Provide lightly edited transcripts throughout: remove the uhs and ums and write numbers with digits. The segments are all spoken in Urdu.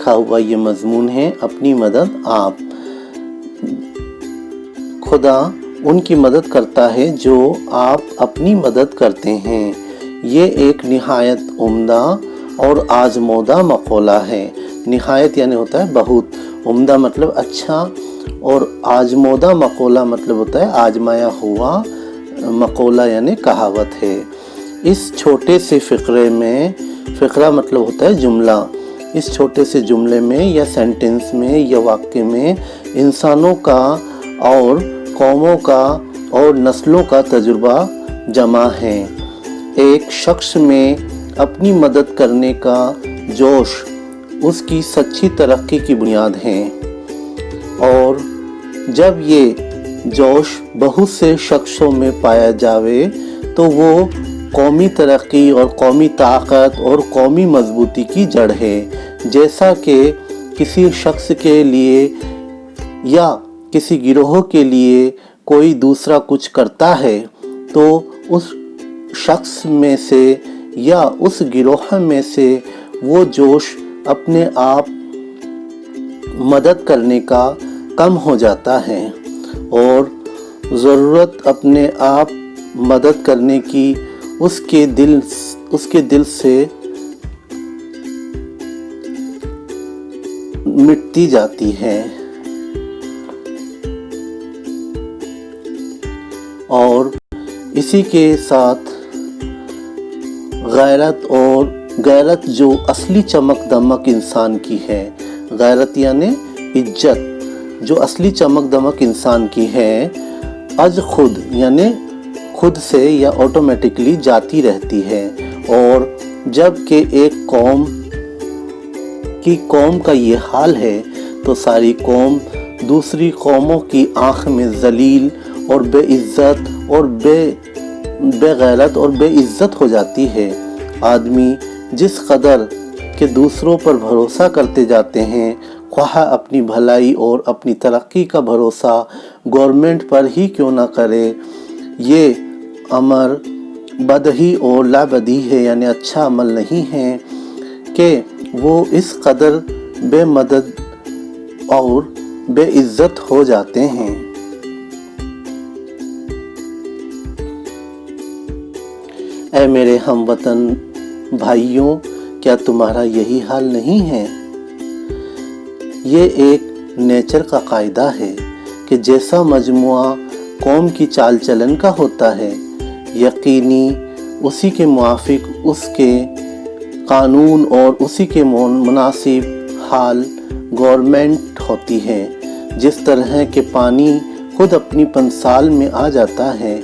لکھا ہوا یہ مضمون ہے اپنی مدد آپ۔ خدا ان کی مدد کرتا ہے جو آپ اپنی مدد کرتے ہیں۔ یہ ایک نہایت عمدہ اور آزمودہ مقولہ ہے۔ نہایت یعنی ہوتا ہے بہت، عمدہ مطلب اچھا، اور آزمودہ مقولہ مطلب ہوتا ہے آزمایا ہوا مقولہ یعنی کہاوت ہے۔ اس چھوٹے سے فقرے میں، فقرہ مطلب ہوتا ہے جملہ، اس چھوٹے سے جملے میں یا سینٹنس میں یا واقعے میں انسانوں کا اور قوموں کا اور نسلوں کا تجربہ جمع ہے۔ ایک شخص میں اپنی مدد کرنے کا جوش اس کی سچی ترقی کی بنیاد ہے، اور جب یہ جوش بہت سے شخصوں میں پایا جاوے تو وہ قومی ترقی اور قومی طاقت اور قومی مضبوطی کی جڑ ہے۔ جیسا کہ کسی شخص کے لیے یا کسی گروہ کے لیے کوئی دوسرا کچھ کرتا ہے تو اس شخص میں سے یا اس گروہ میں سے وہ جوش اپنے آپ مدد کرنے کا کم ہو جاتا ہے، اور ضرورت اپنے آپ مدد کرنے کی اس کے دل سے مٹتی جاتی ہے، اور اسی کے ساتھ غیرت جو اصلی چمک دمک انسان کی ہے، غیرت یعنی عزت جو اصلی چمک دمک انسان کی ہے، از خود یعنی خود سے یا آٹومیٹکلی جاتی رہتی ہے، اور جب کہ ایک قوم کا یہ حال ہے تو ساری قوم دوسری قوموں کی آنکھ میں ذلیل اور بے عزت اور بے غیرت اور بے عزت ہو جاتی ہے۔ آدمی جس قدر کہ دوسروں پر بھروسہ کرتے جاتے ہیں، خواہ اپنی بھلائی اور اپنی ترقی کا بھروسہ گورنمنٹ پر ہی کیوں نہ کرے، یہ امر بدہی اور لا بدہی ہے، یعنی اچھا عمل نہیں ہے کہ وہ اس قدر بے مدد اور بے عزت ہو جاتے ہیں۔ اے میرے ہم وطن بھائیوں، کیا تمہارا یہی حال نہیں ہے؟ یہ ایک نیچر کا قاعدہ ہے کہ جیسا مجموعہ قوم کی چال چلن کا ہوتا ہے، یقینی اسی کے موافق اس کے قانون اور اسی کے مناسب حال گورنمنٹ ہوتی ہے۔ جس طرح کہ پانی خود اپنی پنسال میں آ جاتا ہے،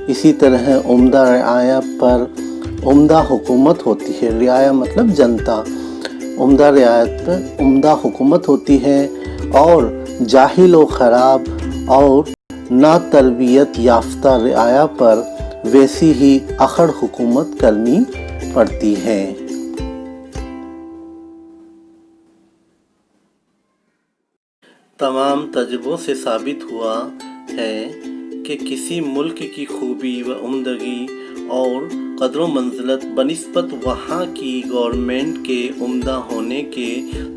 اسی طرح عمدہ رعایا پر عمدہ حکومت ہوتی ہے۔ رعایا مطلب جنتا، عمدہ رعایت پر عمدہ حکومت ہوتی ہے، اور جاہل و خراب اور نا تربیت یافتہ رعایا پر ویسی ہی اکھڑ حکومت کرنی پڑتی ہے۔ تمام تجربوں سے ثابت ہوا ہے کہ کسی ملک کی خوبی و عمدگی اور قدر و منزلت بنسبت وہاں کی گورنمنٹ کے عمدہ ہونے کے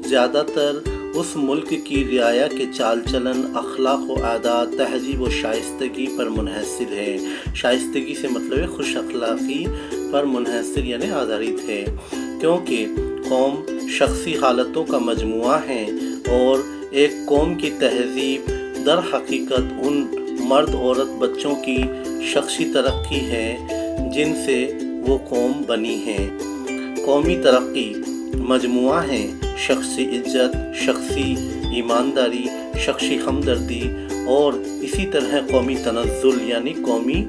زیادہ تر اس ملک کی رعایا کے چال چلن، اخلاق و عادات، تہذیب و شائستگی پر منحصر ہے۔ شائستگی سے مطلب ہے خوش اخلاقی پر منحصر یعنی آدھارت ہے، کیونکہ قوم شخصی حالتوں کا مجموعہ ہے، اور ایک قوم کی تہذیب در حقیقت ان مرد عورت بچوں کی شخصی ترقی ہے جن سے وہ قوم بنی ہے۔ قومی ترقی مجموعہ ہے شخصی عزت، شخصی ایمانداری، شخصی ہمدردی، اور اسی طرح قومی تنزل یعنی قومی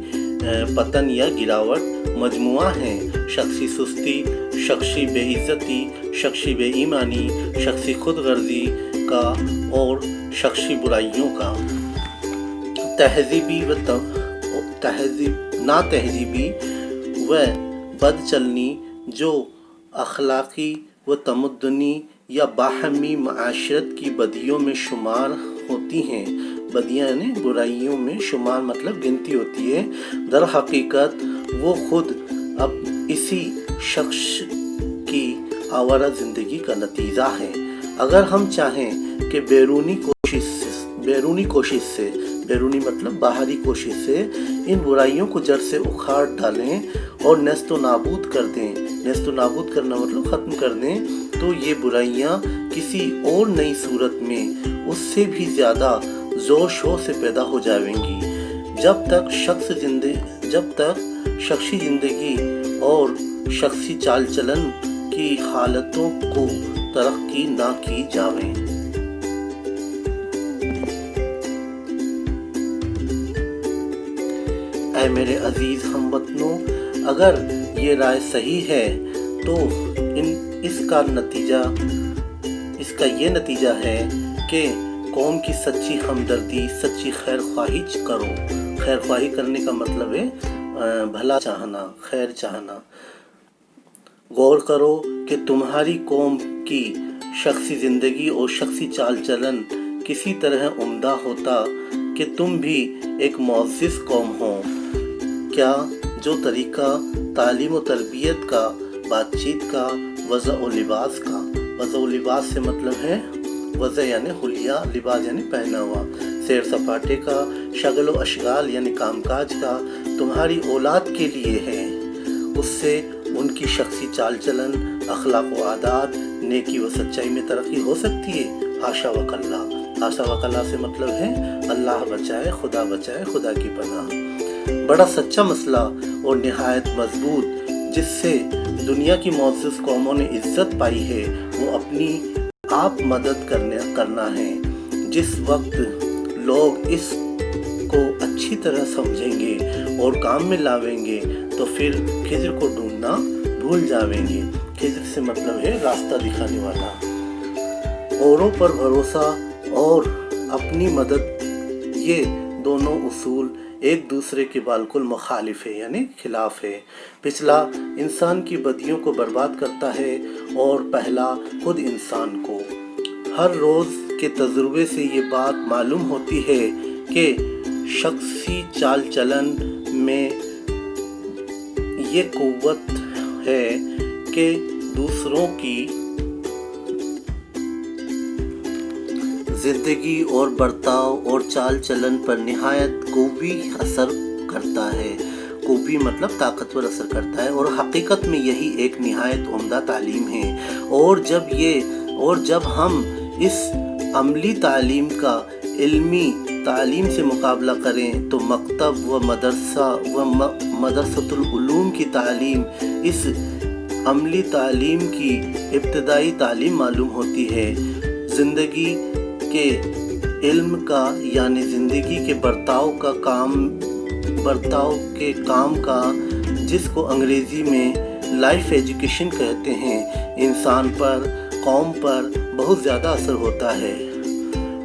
پتن یا گراوٹ مجموعہ ہے شخصی سستی، شخصی بے عزتی، شخصی بے ایمانی، شخصی خود غرضی کا اور شخصی برائیوں کا۔ تہذیبی ناتہذیبی و بد چلنی جو اخلاقی و تمدنی یا باہمی معاشرت کی بدیوں میں شمار ہوتی ہیں، بدیاں یعنی برائیوں میں شمار مطلب گنتی ہوتی ہے، در حقیقت وہ خود اب اسی شخص کی آوارہ زندگی کا نتیجہ ہے۔ اگر ہم چاہیں کہ بیرونی کوشش سے بیرونی مطلب باہری کوشش سے ان برائیوں کو جڑ سے اکھاڑ ڈالیں اور نیست و نابود کر دیں، نیست و نابود کرنا مطلب ختم کر دیں، تو یہ برائیاں کسی اور نئی صورت میں اس سے بھی زیادہ زور شور سے پیدا ہو جائیں گی۔ جب تک شخصی زندگی اور شخصی چال چلن کی حالتوں کو ترقی نہ کی جاویں۔ اے میرے عزیز ہم وطنوں، اگر یہ رائے صحیح ہے تو اس کا یہ نتیجہ ہے کہ قوم کی سچی ہمدردی، سچی خیر خواہی کرو۔ خیر خواہی کرنے کا مطلب ہے بھلا چاہنا، خیر چاہنا۔ غور کرو کہ تمہاری قوم کی شخصی زندگی اور شخصی چال چلن کسی طرح عمدہ ہوتا کہ تم بھی ایک معزز قوم ہو۔ کیا جو طریقہ تعلیم و تربیت کا، بات چیت کا، وضع و لباس کا، وضع و لباس سے مطلب ہے وضع یعنی حلیہ، لباس یعنی پہنا ہوا، سیر سپاٹے کا، شغل و اشغال یعنی کام کاج کا تمہاری اولاد کے لیے ہے، اس سے ان کی شخصی چال چلن، اخلاق و عادات، نیکی و سچائی میں ترقی ہو سکتی ہے؟ حاشا وکلا۔ حاشا وکلا سے مطلب ہے اللہ بچائے، خدا کی پناہ۔ بڑا سچا مسئلہ اور نہایت مضبوط جس سے دنیا کی معزز قوموں نے عزت پائی ہے، وہ اپنی آپ مدد کرنا ہے۔ جس وقت لوگ اس کو اچھی طرح سمجھیں گے اور کام میں لاویں گے تو پھر خضر کو ڈھونڈنا بھول جاویں گے۔ خضر سے مطلب ہے راستہ دکھانے والا۔ اوروں پر بھروسہ اور اپنی مدد، یہ دونوں اصول ایک دوسرے کے بالکل مخالف ہے یعنی خلاف ہے۔ پچھلا انسان کی بدیوں کو برباد کرتا ہے اور پہلا خود انسان کو۔ ہر روز کے تجربے سے یہ بات معلوم ہوتی ہے کہ شخصی چال چلن میں یہ قوت ہے کہ دوسروں کی زندگی اور برتاؤ اور چال چلن پر نہایت قوی اثر کرتا ہے۔ قوی مطلب طاقتور اثر کرتا ہے، اور حقیقت میں یہی ایک نہایت عمدہ تعلیم ہے۔ اور جب ہم اس عملی تعلیم کا علمی تعلیم سے مقابلہ کریں تو مکتب و مدرسۃ العلوم کی تعلیم اس عملی تعلیم کی ابتدائی تعلیم معلوم ہوتی ہے۔ زندگی کے علم کا یعنی زندگی کے برتاؤ کے کام کا، جس کو انگریزی میں لائف ایجوکیشن کہتے ہیں، انسان پر، قوم پر بہت زیادہ اثر ہوتا ہے۔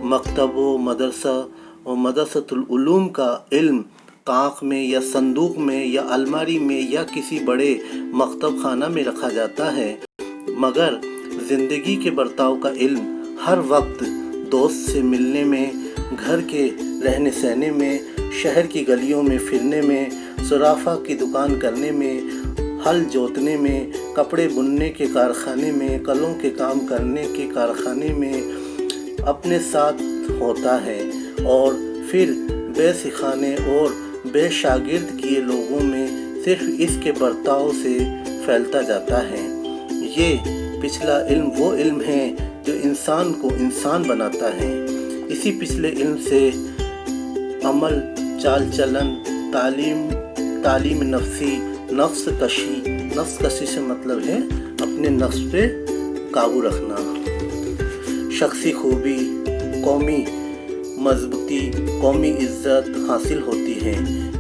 مکتب و مدرسۃ العلوم کا علم طاق میں یا صندوق میں یا الماری میں یا کسی بڑے مکتب خانہ میں رکھا جاتا ہے، مگر زندگی کے برتاؤ کا علم ہر وقت دوست سے ملنے میں، گھر کے رہنے سہنے میں، شہر کی گلیوں میں پھرنے میں، صرافہ کی دکان کرنے میں، ہل جوتنے میں، کپڑے بننے کے کارخانے میں، کلوں کے کام کرنے کے کارخانے میں اپنے ساتھ ہوتا ہے، اور پھر بے سکھانے اور بے شاگرد کیے لوگوں میں صرف اس کے برتاؤ سے پھیلتا جاتا ہے۔ یہ پچھلا علم وہ علم ہے جو انسان کو انسان بناتا ہے۔ اسی پچھلے علم سے عمل، چال چلن، تعلیم نفسی، نفس کشی سے مطلب ہے اپنے نفس پہ قابو رکھنا، شخصی خوبی، قومی مضبوطی، قومی عزت حاصل ہوتی ہے۔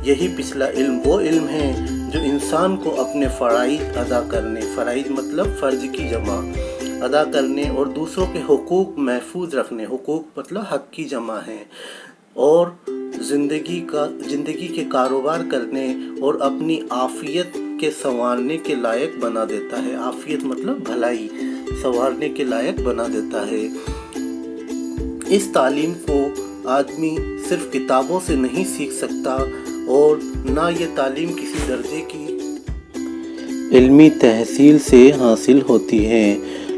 یہی پچھلا علم وہ علم ہے جو انسان کو اپنے فرائض ادا کرنے، فرائض مطلب فرض کی جمع ادا کرنے اور دوسروں کے حقوق محفوظ رکھنے، حقوق مطلب حق کی جمع ہے، اور زندگی کے کاروبار کرنے اور اپنی عافیت کے سنوارنے کے لائق بنا دیتا ہے۔ عافیت مطلب بھلائی، سنوارنے کے لائق بنا دیتا ہے۔ اس تعلیم کو آدمی صرف کتابوں سے نہیں سیکھ سکتا، اور نہ یہ تعلیم کسی درجے کی علمی تحصیل سے حاصل ہوتی ہے۔